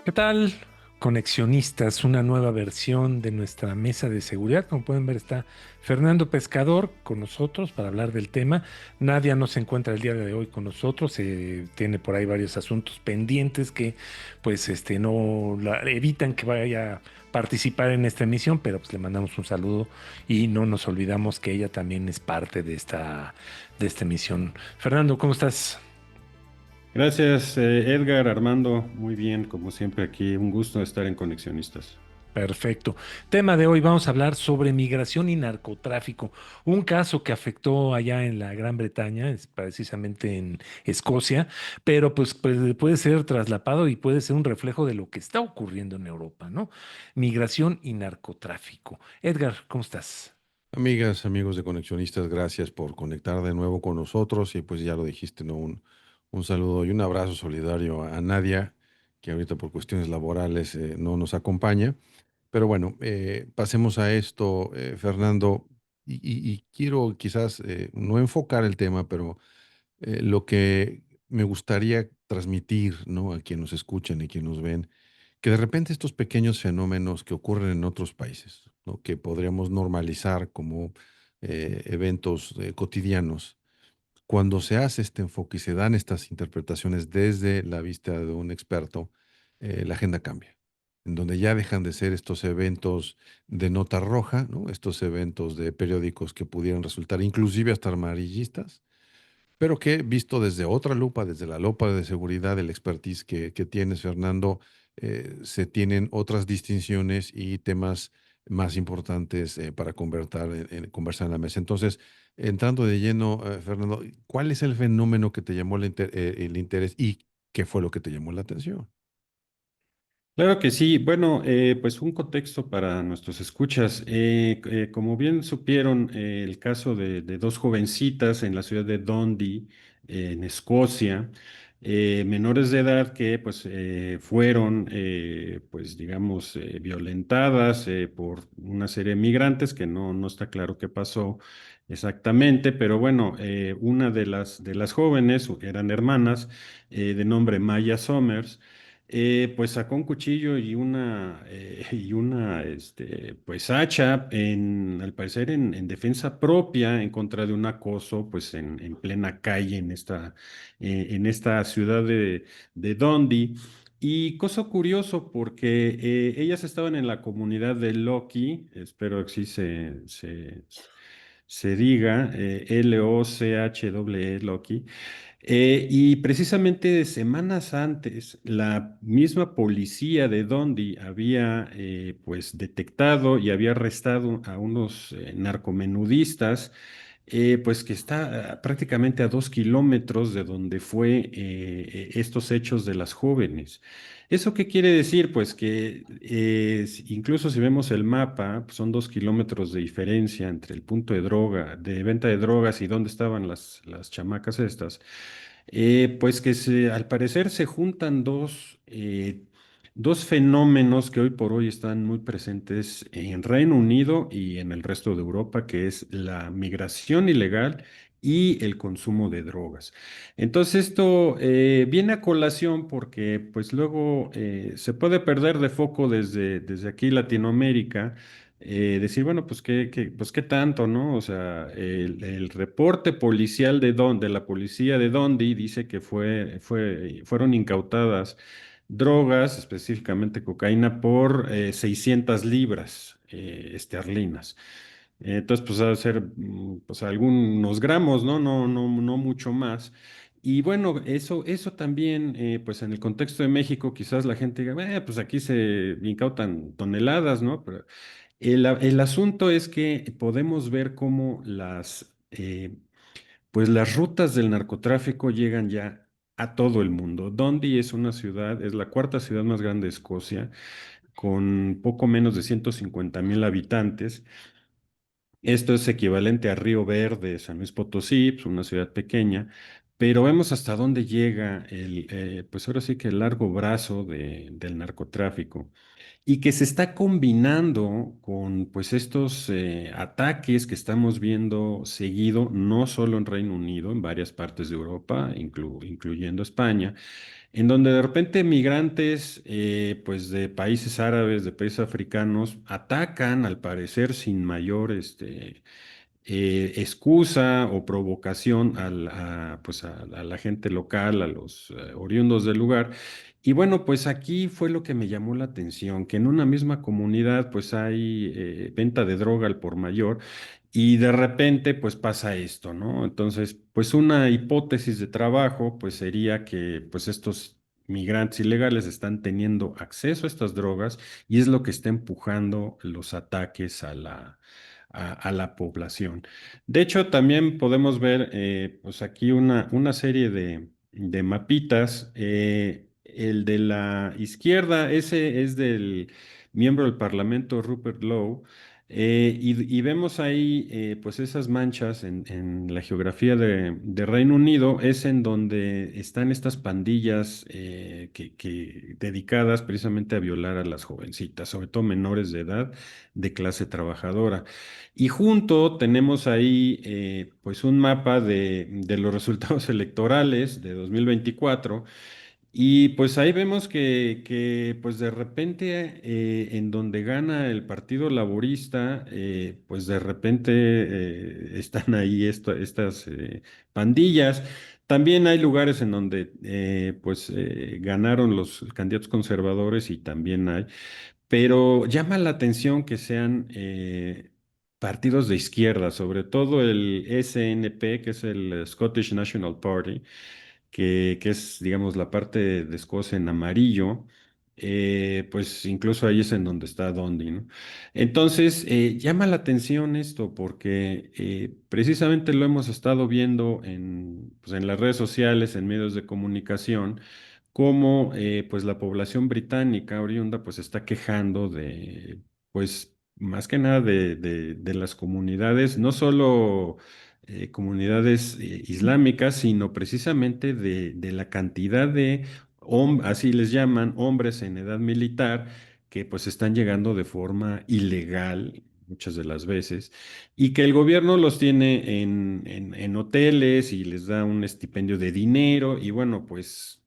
¿Qué tal, conexionistas? Una nueva versión de nuestra mesa de seguridad. Como pueden ver, está Fernando Pescador con nosotros para hablar del tema. Nadia no se encuentra el día de hoy con nosotros. Tiene por ahí varios asuntos pendientes que, pues, no la evitan que vaya a participar en esta emisión, pero pues le mandamos un saludo y no nos olvidamos que ella también es parte de esta emisión. Fernando, ¿cómo estás? Gracias, Edgar, Armando. Muy bien, como siempre aquí. Un gusto estar en Conexionistas. Perfecto. Tema de hoy, vamos a hablar sobre migración y narcotráfico. Un caso que afectó allá en la Gran Bretaña, es precisamente en Escocia, pero pues, puede ser traslapado y puede ser un reflejo de lo que está ocurriendo en Europa, ¿no? Migración y narcotráfico. Edgar, ¿cómo estás? Amigas, amigos de Conexionistas, gracias por conectar de nuevo con nosotros y pues ya lo dijiste, ¿no? Un saludo y un abrazo solidario a Nadia, que ahorita por cuestiones laborales no nos acompaña. Pero bueno, pasemos a esto, Fernando, y quiero quizás no enfocar el tema, pero lo que me gustaría transmitir, ¿no? A quienes nos escuchan y quienes nos ven, que de repente estos pequeños fenómenos que ocurren en otros países, ¿no? Que podríamos normalizar como eventos cotidianos, cuando se hace este enfoque y se dan estas interpretaciones desde la vista de un experto, la agenda cambia. En donde ya dejan de ser estos eventos de nota roja, ¿no? Estos eventos de periódicos que pudieran resultar inclusive hasta amarillistas, pero que visto desde otra lupa, desde la lupa de seguridad, el expertise que tienes, Fernando, se tienen otras distinciones y temas más importantes para conversar en la mesa. Entonces, entrando de lleno, Fernando, ¿cuál es el fenómeno que te llamó el interés y qué fue lo que te llamó la atención? Claro que sí. Bueno, pues un contexto para nuestros escuchas. Como bien supieron, el caso de dos jovencitas en la ciudad de Dundee, en Escocia, menores de edad que pues fueron, pues digamos, violentadas por una serie de migrantes que no está claro qué pasó exactamente, pero bueno, una de las jóvenes eran hermanas de nombre Maya Somers. Pues sacó un cuchillo y una pues hacha, al parecer en defensa propia en contra de un acoso, pues en plena calle en esta ciudad de Dundee. Y cosa curioso porque ellas estaban en la comunidad de Loki, espero que sí se diga, Lochwe, Loki. Y precisamente semanas antes, la misma policía de Dundee había pues detectado y había arrestado a unos narcomenudistas, pues que está prácticamente a 2 kilómetros de donde fue estos hechos de las jóvenes. ¿Eso qué quiere decir? Pues que incluso si vemos el mapa, pues son 2 kilómetros de diferencia entre el punto de venta de drogas y dónde estaban las chamacas estas. Pues que al parecer se juntan dos fenómenos que hoy por hoy están muy presentes en Reino Unido y en el resto de Europa, que es la migración ilegal y el consumo de drogas. Entonces esto viene a colación porque pues luego se puede perder de foco desde aquí Latinoamérica, decir, bueno, pues qué tanto, ¿no? O sea, el reporte policial de la policía de Dundee dice que fueron incautadas drogas, específicamente cocaína, por 600 libras esterlinas. Entonces, pues ha de ser pues algunos gramos, ¿no? No mucho más. Y bueno, eso también, pues en el contexto de México, quizás la gente diga, pues aquí se incautan toneladas, ¿no? Pero el asunto es que podemos ver cómo pues las rutas del narcotráfico llegan ya a todo el mundo. Dundee es una ciudad, es la cuarta ciudad más grande de Escocia, con poco menos de 150,000 habitantes. Esto es equivalente a Río Verde, San Luis Potosí, pues una ciudad pequeña, pero vemos hasta dónde llega pues ahora sí que el largo brazo del narcotráfico y que se está combinando con pues estos ataques que estamos viendo seguido, no solo en Reino Unido, en varias partes de Europa, incluyendo España, en donde de repente migrantes pues de países árabes, de países africanos, atacan al parecer sin mayor excusa o provocación pues a la gente local, a los oriundos del lugar. Y bueno, pues aquí fue lo que me llamó la atención, que en una misma comunidad pues hay venta de droga al por mayor y de repente pues pasa esto, ¿no? Entonces, pues una hipótesis de trabajo pues sería que pues estos migrantes ilegales están teniendo acceso a estas drogas y es lo que está empujando los ataques a la población. De hecho, también podemos ver pues aquí una serie de mapitas. El de la izquierda, ese es del miembro del Parlamento Rupert Lowe. Y vemos ahí pues esas manchas en la geografía de Reino Unido, es en donde están estas pandillas dedicadas precisamente a violar a las jovencitas, sobre todo menores de edad de clase trabajadora. Y junto tenemos ahí pues un mapa de los resultados electorales de 2024 y pues ahí vemos pues de repente en donde gana el Partido Laborista, pues de repente están ahí estas pandillas. También hay lugares en donde pues ganaron los candidatos conservadores y también hay. Pero llama la atención que sean partidos de izquierda, sobre todo el SNP, que es el Scottish National Party, que es, digamos, la parte de Escocia en amarillo. Pues incluso ahí es en donde está Dundee, ¿no? Entonces, llama la atención esto porque precisamente lo hemos estado viendo pues, en las redes sociales, en medios de comunicación cómo pues la población británica oriunda pues está quejando de pues más que nada de las comunidades, no solo comunidades islámicas, sino precisamente de la cantidad de, así les llaman, hombres en edad militar que pues están llegando de forma ilegal muchas de las veces y que el gobierno los tiene en hoteles y les da un estipendio de dinero y bueno, pues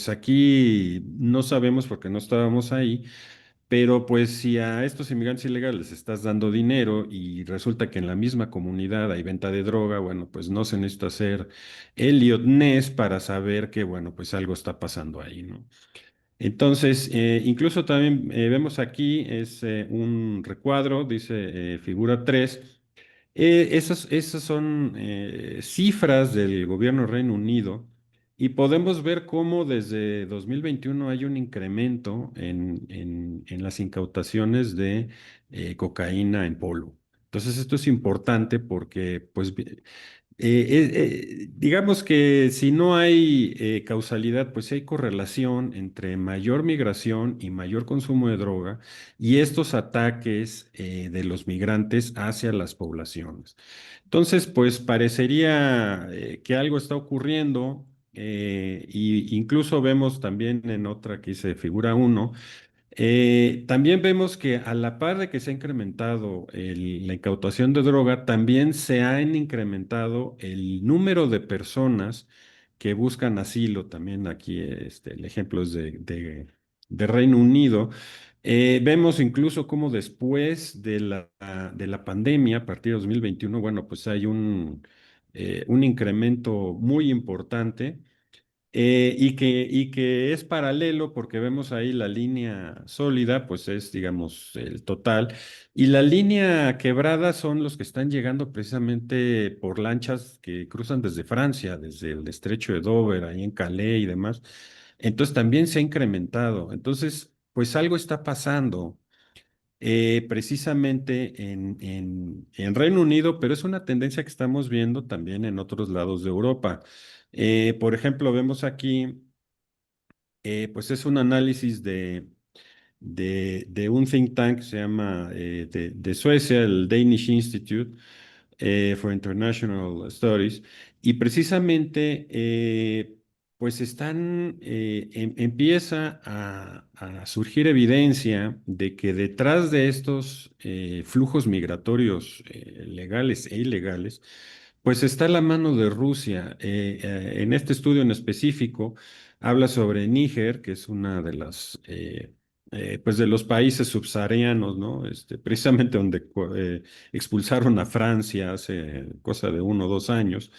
aquí no sabemos porque no estábamos ahí, pero pues si a estos inmigrantes ilegales les estás dando dinero y resulta que en la misma comunidad hay venta de droga, bueno, pues no se necesita hacer Elliot Ness para saber que, bueno, pues algo está pasando ahí, ¿no? Entonces, incluso también vemos aquí, es un recuadro, dice figura 3. Esas son cifras del gobierno del Reino Unido y podemos ver cómo desde 2021 hay un incremento en las incautaciones de cocaína en polvo. Entonces, esto es importante porque, pues, digamos que si no hay causalidad, pues sí hay correlación entre mayor migración y mayor consumo de droga y estos ataques de los migrantes hacia las poblaciones. Entonces, pues parecería que algo está ocurriendo y incluso vemos también en otra que dice figura uno. También vemos que a la par de que se ha incrementado la incautación de droga, también se han incrementado el número de personas que buscan asilo. También aquí el ejemplo es de Reino Unido. Vemos incluso cómo después de la pandemia, a partir de 2021, bueno, pues hay un incremento muy importante. Y que es paralelo porque vemos ahí la línea sólida, pues es, digamos, el total. Y la línea quebrada son los que están llegando precisamente por lanchas que cruzan desde Francia, desde el estrecho de Dover, ahí en Calais y demás. Entonces también se ha incrementado. Entonces, pues algo está pasando precisamente en Reino Unido, pero es una tendencia que estamos viendo también en otros lados de Europa. Por ejemplo, vemos aquí, pues es un análisis de un think tank que se llama de Suecia, el Danish Institute for International Studies, Y precisamente, pues empieza a surgir evidencia de que detrás de estos flujos migratorios legales e ilegales, pues está la mano de Rusia. En este estudio en específico habla sobre Níger, que es una de pues de los países subsaharianos, ¿no? Precisamente donde expulsaron a Francia hace cosa de 1 o 2 años.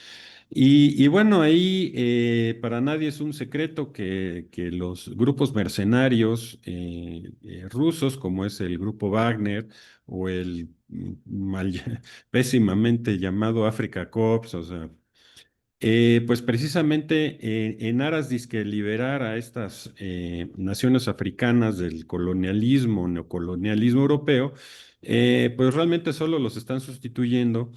Y bueno, ahí para nadie es un secreto que los grupos mercenarios rusos, como es el grupo Wagner o el pésimamente llamado Africa Corps, o sea, pues precisamente en aras de liberar a estas naciones africanas del colonialismo, neocolonialismo europeo, pues realmente solo los están sustituyendo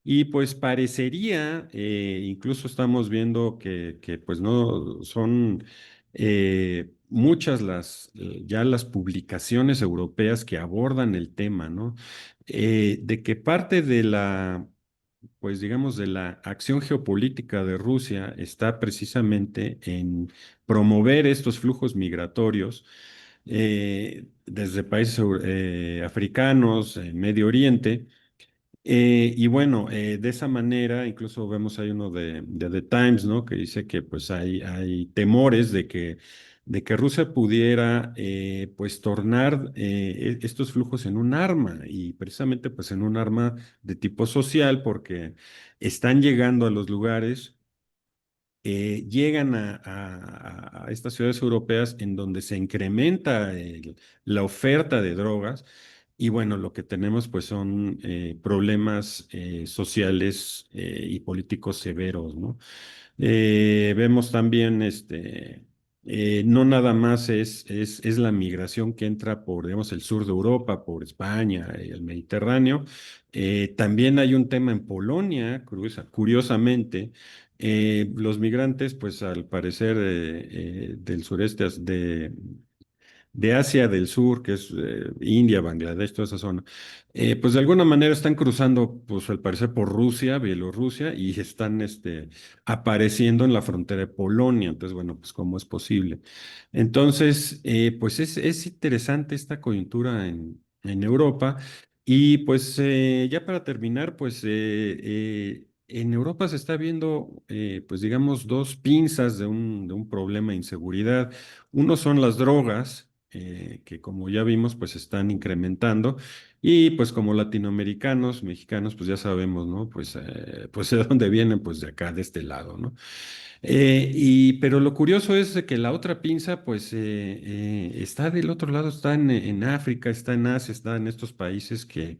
y pues parecería, incluso estamos viendo que, pues no son muchas ya las publicaciones europeas que abordan el tema, ¿no? De que parte de pues digamos, de la acción geopolítica de Rusia está precisamente en promover estos flujos migratorios desde países africanos, Medio Oriente. Y bueno, de esa manera, incluso vemos hay uno de The Times, ¿no? Que dice que pues hay temores de que Rusia pudiera pues tornar estos flujos en un arma y precisamente pues en un arma de tipo social porque están llegando a los lugares, llegan a estas ciudades europeas en donde se incrementa la oferta de drogas y bueno, lo que tenemos pues son problemas sociales y políticos severos, ¿no? Vemos también, no nada más es la migración que entra por, digamos, el sur de Europa, por España, el Mediterráneo. También hay un tema en Polonia, curiosamente. Los migrantes, pues al parecer del sureste, de Asia del Sur, que es India, Bangladesh, toda esa zona, pues de alguna manera están cruzando, pues al parecer por Rusia, Bielorrusia, y están apareciendo en la frontera de Polonia. Entonces, bueno, pues cómo es posible. Entonces, pues es interesante esta coyuntura en Europa. Y pues ya para terminar, pues en Europa se está viendo, pues digamos, dos pinzas de un problema de inseguridad. Uno son las drogas, que como ya vimos, pues están incrementando. Y pues como latinoamericanos, mexicanos, pues ya sabemos, ¿no? Pues de dónde vienen, pues de acá, de este lado, ¿no? Pero lo curioso es de que la otra pinza, pues está del otro lado, está en África, está en Asia, está en estos países que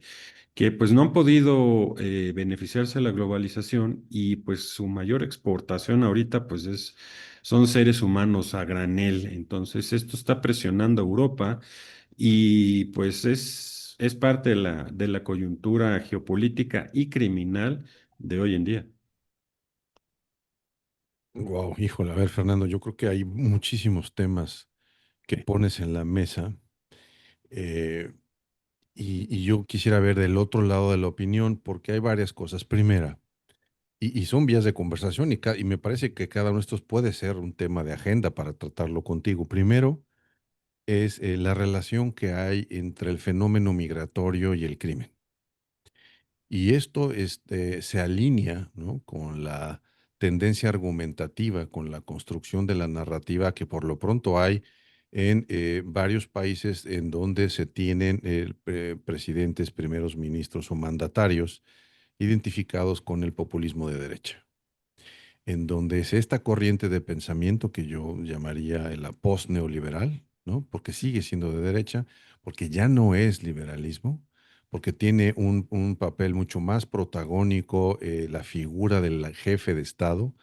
pues no han podido beneficiarse de la globalización y pues su mayor exportación ahorita pues son seres humanos a granel. Entonces esto está presionando a Europa y pues es parte de la coyuntura geopolítica y criminal de hoy en día. Wow, híjole, a ver, Fernando, yo creo que hay muchísimos temas que Sí. pones en la mesa, eh, y yo quisiera ver del otro lado de la opinión porque hay varias cosas. Primera, y son vías de conversación y me parece que cada uno de estos puede ser un tema de agenda para tratarlo contigo. Primero es la relación que hay entre el fenómeno migratorio y el crimen. Y esto se alinea, ¿no?, con la tendencia argumentativa, con la construcción de la narrativa que por lo pronto hay en varios países en donde se tienen presidentes, primeros ministros o mandatarios identificados con el populismo de derecha, en donde es esta corriente de pensamiento que yo llamaría la post-neoliberal, ¿no? Porque sigue siendo de derecha, porque ya no es liberalismo, porque tiene un papel mucho más protagónico, la figura del jefe de Estado,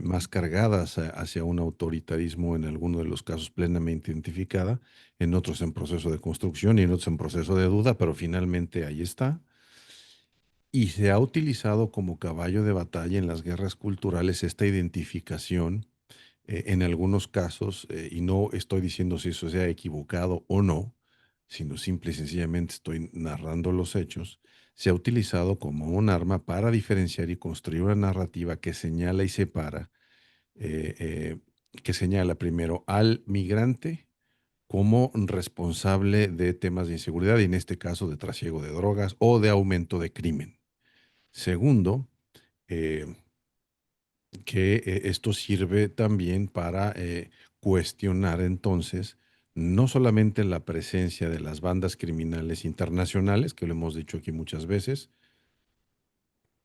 más cargada hacia un autoritarismo, en algunos de los casos plenamente identificada, en otros en proceso de construcción y en otros en proceso de duda, pero finalmente ahí está. Y se ha utilizado como caballo de batalla en las guerras culturales esta identificación, en algunos casos, y no estoy diciendo si eso sea equivocado o no, sino simple y sencillamente estoy narrando los hechos, se ha utilizado como un arma para diferenciar y construir una narrativa que señala y separa, eh, eh, que señala primero al migrante como responsable de temas de inseguridad y en este caso de trasiego de drogas o de aumento de crimen. Segundo, eh, que esto sirve también para cuestionar entonces no solamente la presencia de las bandas criminales internacionales, que lo hemos dicho aquí muchas veces,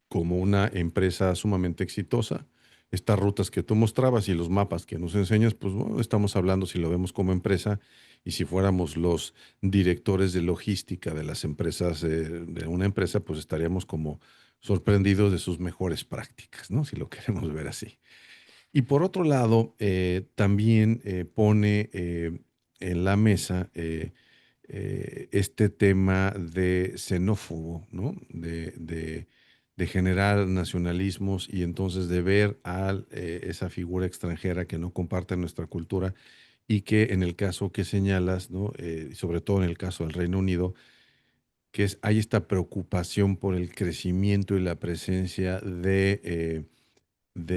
como una empresa sumamente exitosa. Estas rutas que tú mostrabas y los mapas que nos enseñas, pues bueno, estamos hablando si lo vemos como empresa y si fuéramos los directores de logística de las empresas, de una empresa, pues estaríamos como sorprendidos de sus mejores prácticas, ¿no? Si lo queremos ver así. Y por otro lado, también pone en la mesa este tema de xenófobo, ¿no? De generar nacionalismos y entonces de ver a esa figura extranjera que no comparte nuestra cultura y que en el caso que señalas, ¿no? Sobre todo en el caso del Reino Unido, hay esta preocupación por el crecimiento y la presencia de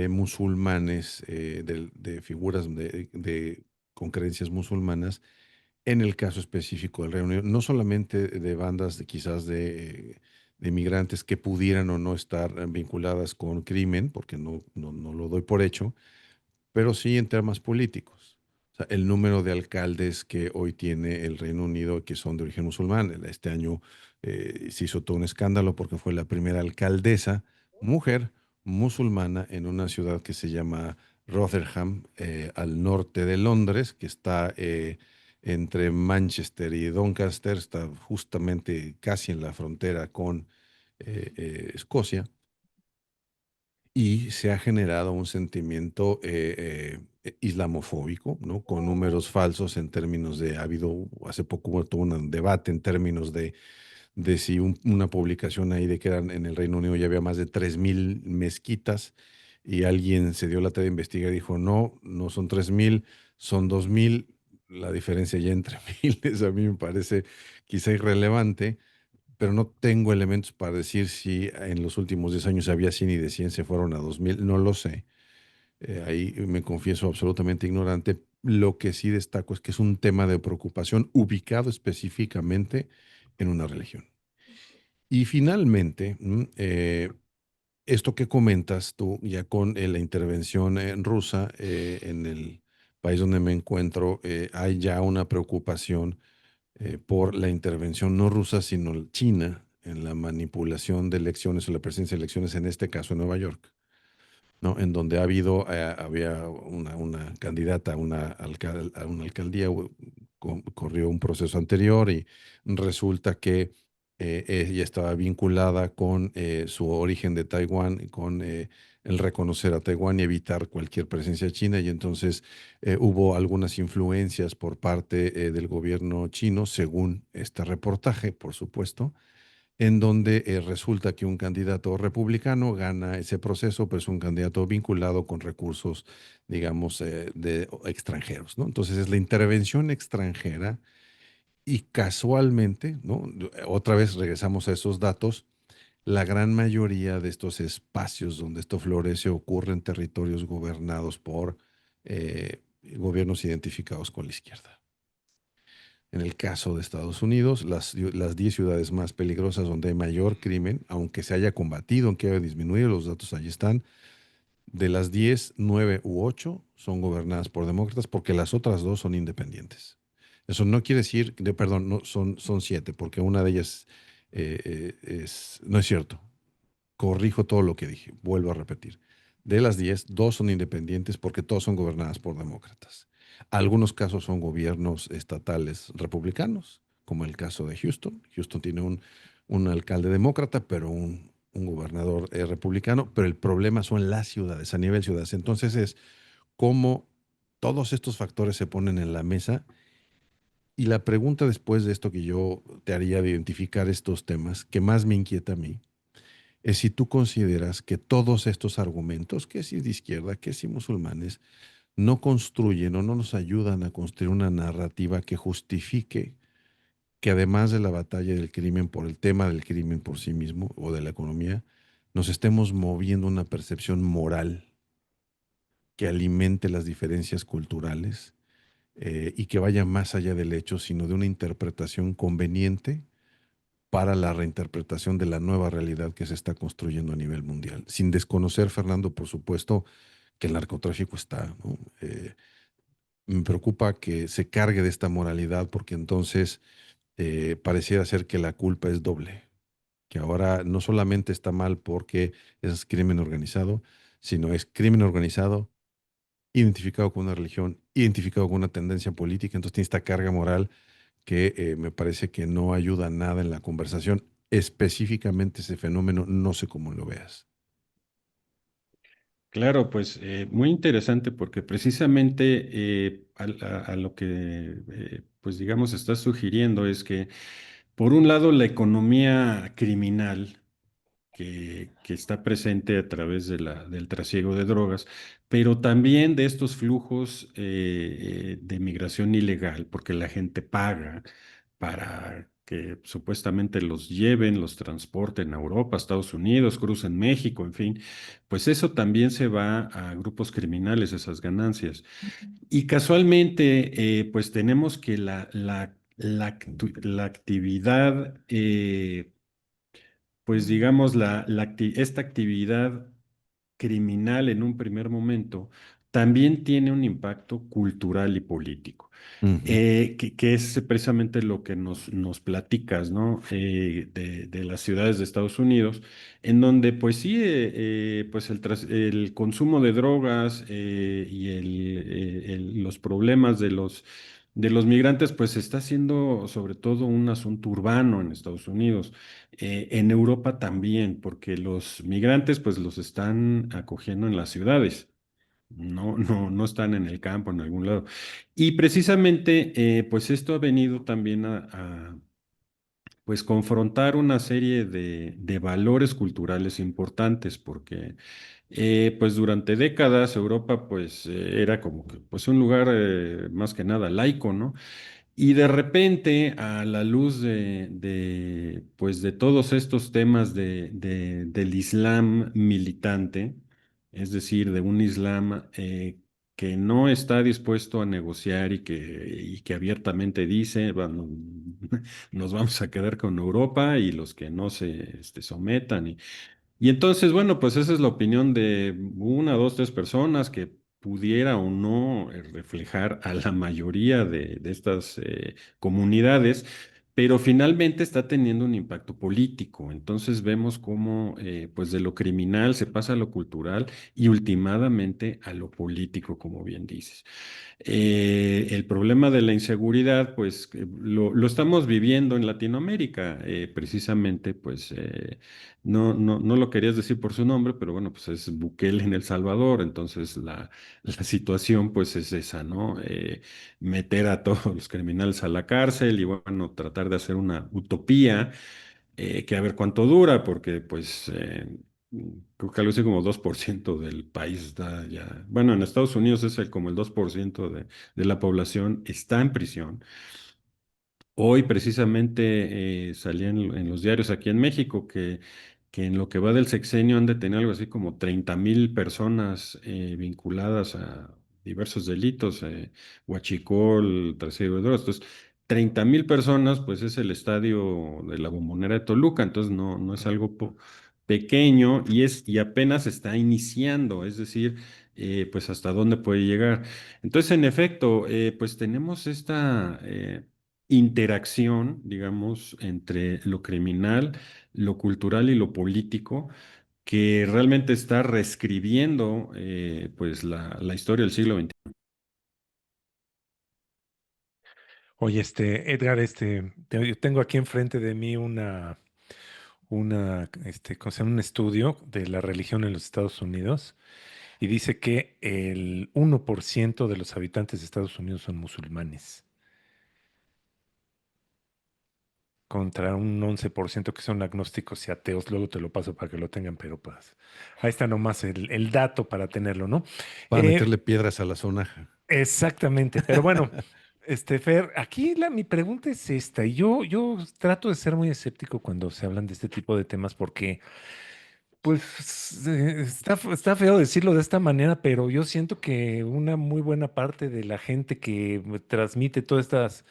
musulmanes, de figuras con creencias musulmanas, en el caso específico del Reino Unido, no solamente de bandas quizás de migrantes que pudieran o no estar vinculadas con crimen, porque no lo doy por hecho, pero sí en temas políticos. O sea, el número de alcaldes que hoy tiene el Reino Unido que son de origen musulmán. Este año se hizo todo un escándalo porque fue la primera alcaldesa mujer musulmana en una ciudad que se llama Rotherham, al norte de Londres, que está entre Manchester y Doncaster, está justamente casi en la frontera con Escocia y se ha generado un sentimiento islamofóbico, ¿no? Con números falsos en términos de, ha habido, hace poco hubo todo un debate en términos de si una publicación ahí de que eran en el Reino Unido ya había más de 3,000 mezquitas y alguien se dio la tarea de investigar y dijo, no, no son 3,000, son 2,000. La diferencia ya entre miles a mí me parece quizá irrelevante, pero no tengo elementos para decir si en los últimos 10 años había 100 y de 100 se fueron a 2,000, no lo sé. Ahí me confieso absolutamente ignorante. Lo que sí destaco es que es un tema de preocupación ubicado específicamente en una religión. Y finalmente, esto que comentas tú, ya con la intervención rusa en el país donde me encuentro, hay ya una preocupación por la intervención no rusa, sino china en la manipulación de elecciones o la presencia de elecciones, en este caso en Nueva York, ¿no? En donde había una candidata a una alcaldía, corrió un proceso anterior y resulta que ella estaba vinculada con su origen de Taiwán, con el reconocer a Taiwán y evitar cualquier presencia china. Y entonces hubo algunas influencias por parte del gobierno chino, según este reportaje, por supuesto, en donde resulta que un candidato republicano gana ese proceso, pero es un candidato vinculado con recursos, digamos, de extranjeros, ¿no? Entonces es la intervención extranjera y casualmente, ¿no? Otra vez regresamos a esos datos. La gran mayoría de estos espacios donde esto florece ocurre en territorios gobernados por gobiernos identificados con la izquierda. En el caso de Estados Unidos, las 10 ciudades más peligrosas donde hay mayor crimen, aunque se haya combatido, aunque haya disminuido, los datos allí están, de las 10, 9 u 8 son gobernadas por demócratas porque las otras dos son independientes. Eso no quiere decir, perdón, no, son 7, porque una de ellas no es cierto. Corrijo todo lo que dije, vuelvo a repetir. De las 10, 2 son independientes porque todas son gobernadas por demócratas. Algunos casos son gobiernos estatales republicanos, como el caso de Houston. Houston tiene un alcalde demócrata, pero un gobernador republicano, pero el problema son las ciudades, a nivel ciudades. Entonces es cómo todos estos factores se ponen en la mesa y la pregunta después de esto que yo te haría de identificar estos temas, que más me inquieta a mí, es si tú consideras que todos estos argumentos, que si de izquierda, que si musulmanes, no construyen o no nos ayudan a construir una narrativa que justifique que además de la batalla del crimen por el tema del crimen por sí mismo o de la economía, nos estemos moviendo una percepción moral que alimente las diferencias culturales y que vaya más allá del hecho, sino de una interpretación conveniente para la reinterpretación de la nueva realidad que se está construyendo a nivel mundial. Sin desconocer, Fernando, por supuesto, que el narcotráfico está, ¿no? Me preocupa que se cargue de esta moralidad porque entonces pareciera ser que la culpa es doble, que ahora no solamente está mal porque es crimen organizado, sino es crimen organizado identificado con una religión, identificado con una tendencia política, entonces tiene esta carga moral que me parece que no ayuda nada en la conversación. Específicamente ese fenómeno, no sé cómo lo veas. Claro, pues muy interesante porque precisamente a lo que, pues digamos, estás sugiriendo es que, por un lado, la economía criminal que está presente a través de del trasiego de drogas, pero también de estos flujos de migración ilegal, porque la gente paga para que supuestamente los lleven, los transporten a Europa, Estados Unidos, crucen México, en fin, pues eso también se va a grupos criminales, esas ganancias. Y casualmente, pues tenemos que la actividad pues digamos, esta actividad criminal en un primer momento también tiene un impacto cultural y político, Ujú. que es precisamente lo que nos platicas, ¿no? De las ciudades de Estados Unidos, en donde pues sí, pues el consumo de drogas y los problemas de los migrantes, pues está siendo sobre todo un asunto urbano en Estados Unidos. En Europa también, porque los migrantes pues los están acogiendo en las ciudades, no están en el campo, en algún lado. Y precisamente pues esto ha venido también pues confrontar una serie de valores culturales importantes, porque pues durante décadas Europa pues era como que pues un lugar más que nada laico, ¿no? Y de repente, a la luz pues de todos estos temas del Islam militante, es decir, de un Islam que no está dispuesto a negociar y que abiertamente dice, bueno, nos vamos a quedar con Europa y los que no se sometan. Y entonces, bueno, pues esa es la opinión de una, dos, tres personas que pudiera o no reflejar a la mayoría de estas comunidades, pero finalmente está teniendo un impacto político. Entonces vemos cómo, pues de lo criminal se pasa a lo cultural y últimamente a lo político, como bien dices. El problema de la inseguridad, pues lo estamos viviendo en Latinoamérica, precisamente, pues no lo querías decir por su nombre, pero bueno, pues es Bukele en El Salvador, entonces la situación pues es esa, ¿no? Meter a todos los criminales a la cárcel y bueno, tratar de hacer una utopía que a ver cuánto dura, porque pues creo que algo así como 2% del país está ya, bueno, en Estados Unidos es como el 2% de la población está en prisión. Hoy precisamente salía en los diarios aquí en México que en lo que va del sexenio han detenido algo así como 30,000 personas vinculadas a diversos delitos, huachicol, trasiego de drogas. Entonces, 30,000 personas, pues es el estadio de la Bombonera de Toluca, entonces no es algo pequeño y apenas está iniciando, es decir, pues hasta dónde puede llegar. Entonces, en efecto, pues tenemos esta interacción, digamos, entre lo criminal, lo cultural y lo político, que realmente está reescribiendo, pues, la historia del siglo XXI. Oye, Edgar, yo tengo aquí enfrente de mí ¿cómo se llama? Un estudio de la religión en los Estados Unidos y dice que el 1% de los habitantes de Estados Unidos son musulmanes, contra un 11% que son agnósticos y ateos. Luego te lo paso para que lo tengan, pero pues ahí está nomás el dato para tenerlo, ¿no? Para Eh, meterle piedras a la sonaja. exactamente, pero bueno. Fer, aquí mi pregunta es esta, y yo trato de ser muy escéptico cuando se hablan de este tipo de temas porque, pues, está feo decirlo de esta manera, pero yo siento que una muy buena parte de la gente que me transmite todas estas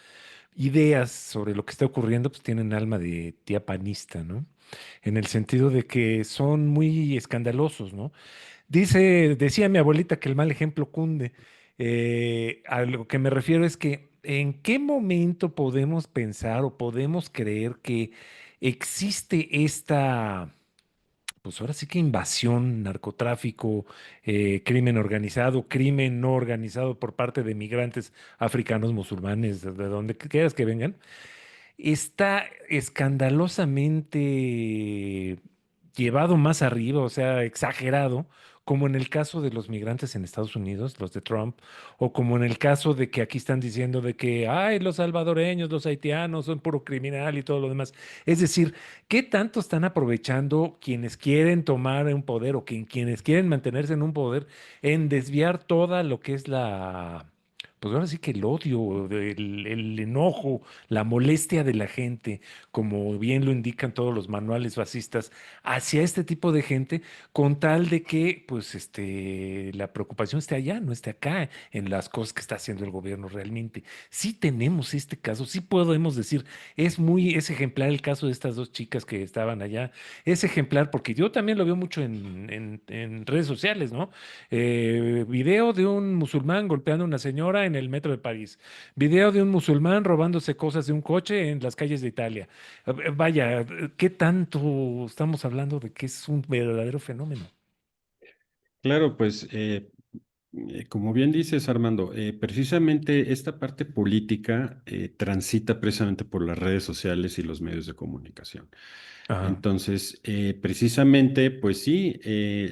ideas sobre lo que está ocurriendo, pues tienen alma de tía panista, ¿no? En el sentido de que son muy escandalosos, ¿no? Decía mi abuelita que el mal ejemplo cunde. A lo que me refiero es que ¿en qué momento podemos pensar o podemos creer que existe esta, pues ahora sí que invasión, narcotráfico, crimen organizado, crimen no organizado por parte de migrantes africanos, musulmanes, de donde quieras que vengan? Está escandalosamente llevado más arriba, o sea, exagerado, como en el caso de los migrantes en Estados Unidos, los de Trump, o como en el caso de que aquí están diciendo de que, ay, los salvadoreños, los haitianos son puro criminal y todo lo demás. Es decir, ¿qué tanto están aprovechando quienes quieren tomar un poder o quienes quieren mantenerse en un poder en desviar toda lo que es pues ahora sí que el odio, el enojo, la molestia de la gente, como bien lo indican todos los manuales fascistas, hacia este tipo de gente, con tal de que, pues, la preocupación esté allá, no esté acá, en las cosas que está haciendo el gobierno realmente. Sí tenemos este caso, sí podemos decir, es ejemplar el caso de estas dos chicas que estaban allá, es ejemplar porque yo también lo veo mucho en redes sociales, ¿no? Video de un musulmán golpeando a una señora en el metro de París. Video de un musulmán robándose cosas de un coche en las calles de Italia. Vaya, ¿qué tanto estamos hablando de que es un verdadero fenómeno? Claro, pues como bien dices, Armando, precisamente esta parte política transita precisamente por las redes sociales y los medios de comunicación. Ajá. Entonces, precisamente, pues sí,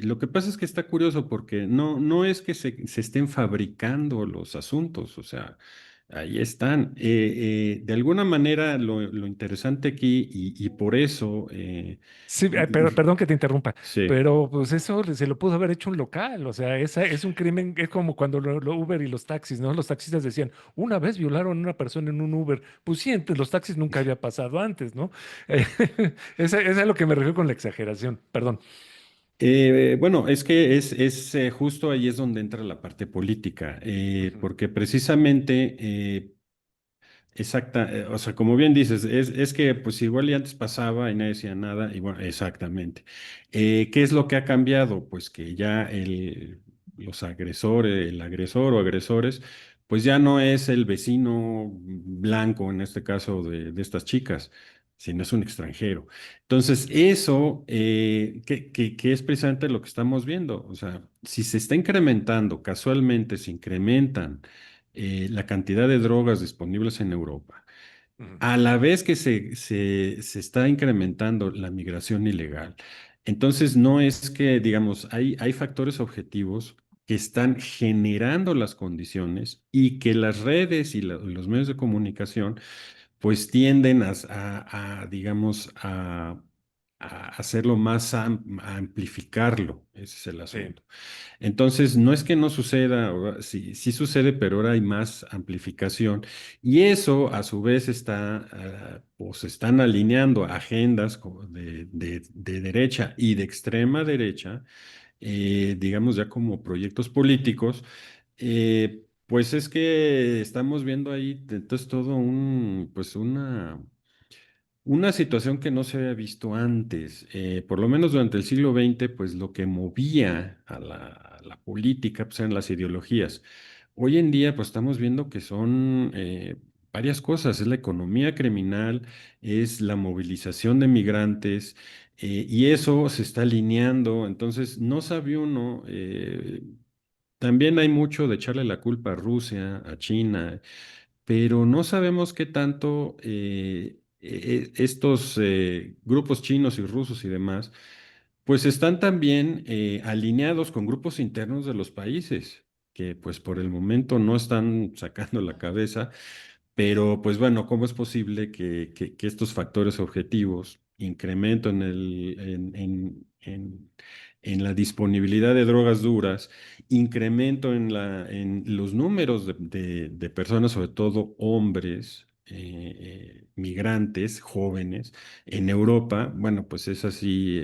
lo que pasa es que está curioso porque no es que se estén fabricando los asuntos, o sea, ahí están. De alguna manera, lo interesante aquí, y por eso, Sí, pero perdón que te interrumpa, sí. pero pues eso se lo pudo haber hecho un local, o sea, esa es un crimen, es como cuando lo Uber y los taxis, ¿no? Los taxistas decían, una vez violaron a una persona en un Uber, pues sí, entre los taxis nunca había pasado antes, ¿no? Esa es a lo que me refiero con la exageración, perdón. Bueno, es que es justo ahí es donde entra la parte política, Ujú, porque precisamente exacta, o sea, como bien dices, es que pues igual y antes pasaba y nadie decía nada, y bueno, exactamente. ¿Qué es lo que ha cambiado? Pues que ya los agresores, el agresor o agresores, pues ya no es el vecino blanco, en este caso de estas chicas, sino es un extranjero. Entonces, eso, que es precisamente lo que estamos viendo, o sea, si se está incrementando, casualmente se incrementan la cantidad de drogas disponibles en Europa, ujú. a la vez que se está incrementando la migración ilegal. Entonces, no es que, digamos, hay factores objetivos que están generando las condiciones y que las redes y los medios de comunicación pues tienden digamos, a hacerlo más, a amplificarlo. Ese es el Sí, asunto. Entonces, no es que no suceda, sí, sí sucede, pero ahora hay más amplificación. Y eso, a su vez, pues están alineando agendas como de derecha y de extrema derecha, digamos ya como proyectos políticos. Pues es que estamos viendo ahí, entonces todo pues una situación que no se había visto antes, por lo menos durante el siglo XX, pues lo que movía a la política pues, eran las ideologías. Hoy en día, pues estamos viendo que son varias cosas, es la economía criminal, es la movilización de migrantes, y eso se está alineando, entonces no sabe uno, también hay mucho de echarle la culpa a Rusia, a China, pero no sabemos qué tanto estos grupos chinos y rusos y demás, pues están también alineados con grupos internos de los países, que pues por el momento no están sacando la cabeza, pero pues bueno, ¿cómo es posible que estos factores objetivos incremento en la disponibilidad de drogas duras, incremento en los números de personas, sobre todo hombres, migrantes, jóvenes, en Europa, bueno, pues es así.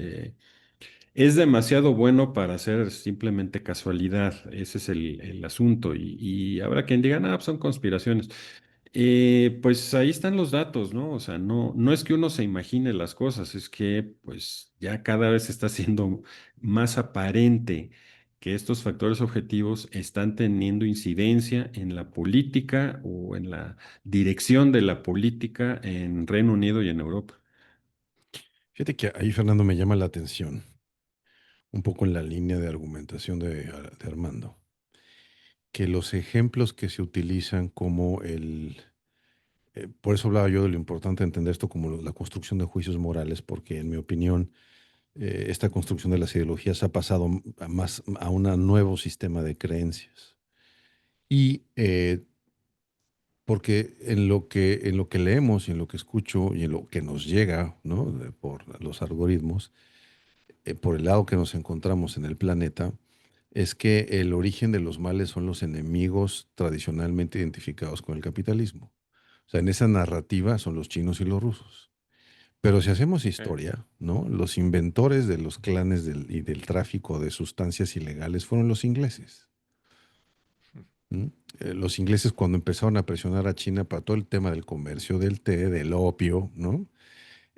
Es demasiado bueno para ser simplemente casualidad, ese es el asunto. Y habrá quien diga, no, son conspiraciones. Pues ahí están los datos, ¿no? O sea, no es que uno se imagine las cosas, es que pues ya cada vez está siendo más aparente que estos factores objetivos están teniendo incidencia en la política o en la dirección de la política en Reino Unido y en Europa. Fíjate que ahí, Fernando, me llama la atención, un poco en la línea de argumentación de Armando, que los ejemplos que se utilizan como por eso hablaba yo de lo importante de entender esto como la construcción de juicios morales, porque en mi opinión, esta construcción de las ideologías ha pasado a un nuevo sistema de creencias. Y porque en lo que leemos y en lo que escucho y en lo que nos llega, ¿no? Por los algoritmos, por el lado que nos encontramos en el planeta, es que el origen de los males son los enemigos tradicionalmente identificados con el capitalismo. O sea, en esa narrativa son los chinos y los rusos. Pero si hacemos historia, ¿no? Los inventores de los clanes y del tráfico de sustancias ilegales fueron los ingleses. ¿Mm? Los ingleses cuando empezaron a presionar a China para todo el tema del comercio del té, del opio, ¿no?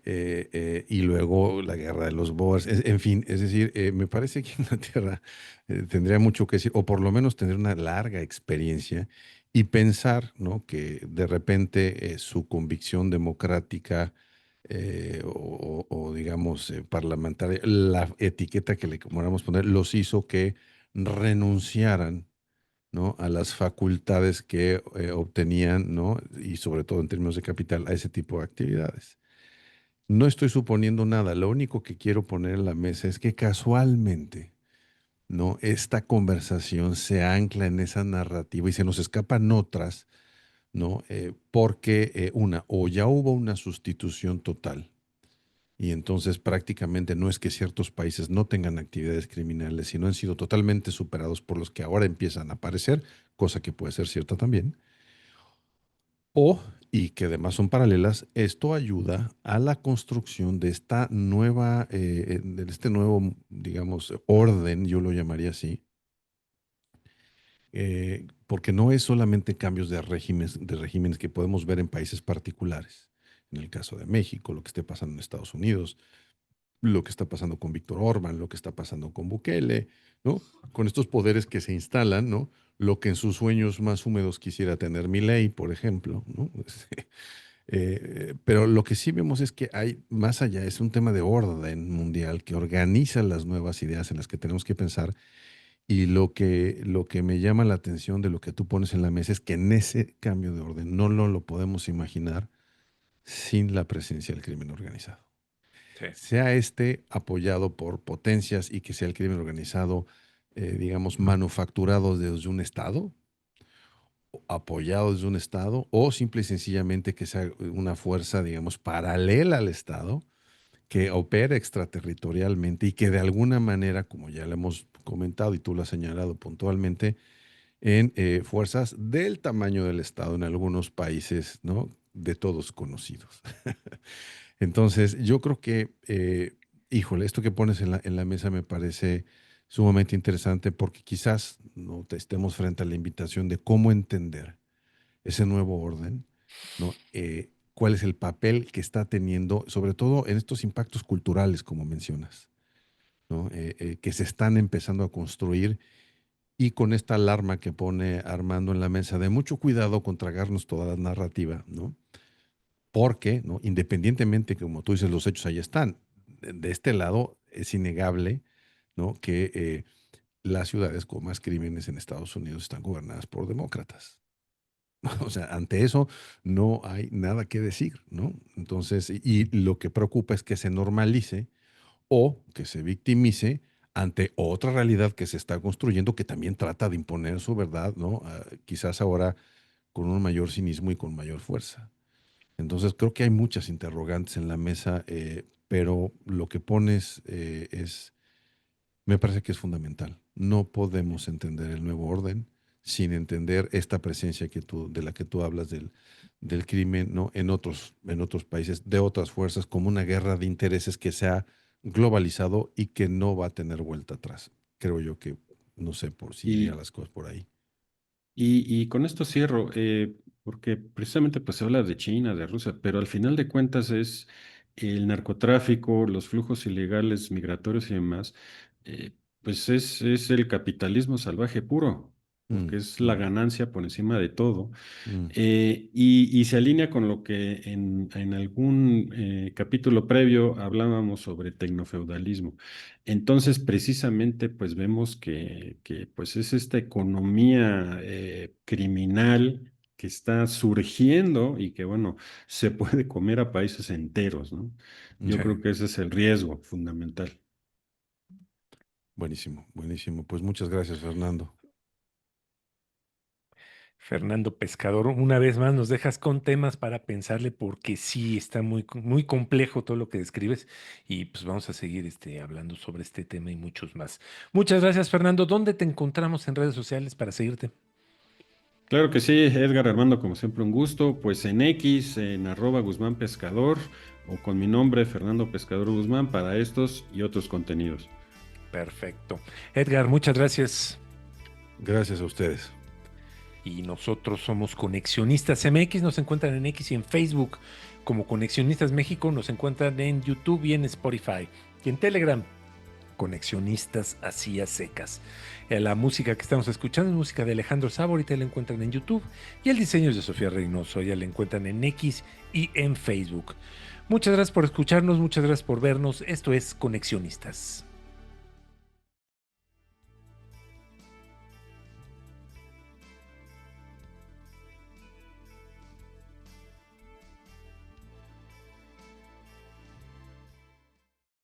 Y luego la guerra de los Boers, en fin, es decir, me parece que Inglaterra tendría mucho que decir, o por lo menos tener una larga experiencia y pensar, ¿no? Que de repente su convicción democrática digamos parlamentaria, la etiqueta que le queramos poner, los hizo que renunciaran, ¿no? A las facultades que obtenían, ¿no? Y sobre todo en términos de capital, a ese tipo de actividades. No estoy suponiendo nada, lo único que quiero poner en la mesa es que casualmente, ¿no? Esta conversación se ancla en esa narrativa y se nos escapan otras, ¿no? Porque o ya hubo una sustitución total y entonces prácticamente no es que ciertos países no tengan actividades criminales, sino han sido totalmente superados por los que ahora empiezan a aparecer, cosa que puede ser cierta también. Y que además son paralelas, esto ayuda a la construcción de esta nueva, de este nuevo, digamos, orden, yo lo llamaría así, porque no es solamente cambios de regímenes que podemos ver en países particulares. En el caso de México, lo que esté pasando en Estados Unidos, lo que está pasando con Víctor Orbán, lo que está pasando con Bukele, ¿no? Con estos poderes que se instalan, ¿no? Lo que en sus sueños más húmedos quisiera tener Milei, por ejemplo, ¿no? Pero lo que sí vemos es que hay más allá, es un tema de orden mundial que organiza las nuevas ideas en las que tenemos que pensar. Y lo que me llama la atención de lo que tú pones en la mesa es que en ese cambio de orden no lo podemos imaginar sin la presencia del crimen organizado. Sí. Sea este apoyado por potencias y que sea el crimen organizado, digamos, manufacturado desde un Estado, apoyado desde un Estado, o simple y sencillamente que sea una fuerza, digamos, paralela al Estado, que opera extraterritorialmente y que de alguna manera, como ya lo hemos comentado y tú lo has señalado puntualmente, en fuerzas del tamaño del Estado en algunos países, ¿no? De todos conocidos. Entonces, yo creo que, híjole, esto que pones en la mesa me parece sumamente interesante porque quizás no te estemos frente a la invitación de cómo entender ese nuevo orden, ¿no? ¿Cuál es el papel que está teniendo, sobre todo en estos impactos culturales, como mencionas, ¿no? Que se están empezando a construir y con esta alarma que pone Armando en la mesa de mucho cuidado con tragarnos toda la narrativa, ¿no? Porque, ¿no? Independientemente, como tú dices, los hechos ahí están. De este lado es innegable, ¿no? Que las ciudades con más crímenes en Estados Unidos están gobernadas por demócratas. O sea, ante eso no hay nada que decir, ¿no? Entonces, y lo que preocupa es que se normalice o que se victimice ante otra realidad que se está construyendo que también trata de imponer su verdad, ¿no? Quizás ahora con un mayor cinismo y con mayor fuerza. Entonces creo que hay muchas interrogantes en la mesa, pero lo que pones me parece que es fundamental. No podemos entender el nuevo orden sin entender esta presencia de la que tú hablas del crimen, ¿no? En otros países, de otras fuerzas, como una guerra de intereses que se ha globalizado y que no va a tener vuelta atrás. Creo yo que, no sé por si iría Y, las cosas por ahí. y con esto cierro, porque precisamente pues se habla de China, de Rusia, pero al final de cuentas es el narcotráfico, los flujos ilegales migratorios y demás, pues es el capitalismo salvaje puro, Mm, porque es la mm, ganancia por encima de todo. mm. Y se alinea con lo que en algún capítulo previo hablábamos sobre tecnofeudalismo. Entonces, precisamente, pues vemos que, pues es esta economía criminal que está surgiendo y que, bueno, se puede comer a países enteros, ¿no? Yo Sí. creo que ese es el riesgo fundamental. Buenísimo, buenísimo. Pues muchas gracias, Fernando. Fernando Pescador, una vez más nos dejas con temas para pensarle porque sí está muy complejo todo lo que describes y pues vamos a seguir hablando sobre este tema y muchos más. Muchas gracias, Fernando. ¿Dónde te encontramos en redes sociales para seguirte? Claro que sí, Edgar Armando, como siempre, un gusto. Pues en X, en @Guzmán Pescador o con mi nombre, Fernando Pescador Guzmán, para estos y otros contenidos. Perfecto. Edgar, muchas gracias. Gracias a ustedes. Y nosotros somos Conexionistas MX, nos encuentran en X y en Facebook como Conexionistas México, nos encuentran en YouTube y en Spotify y en Telegram. Conexionistas así a secas. La música que estamos escuchando es música de Alejandro Sabo, ahorita la encuentran en YouTube, y el diseño es de Sofía Reynoso, ya la encuentran en X y en Facebook. Muchas gracias por escucharnos, muchas gracias por vernos. Esto es Conexionistas.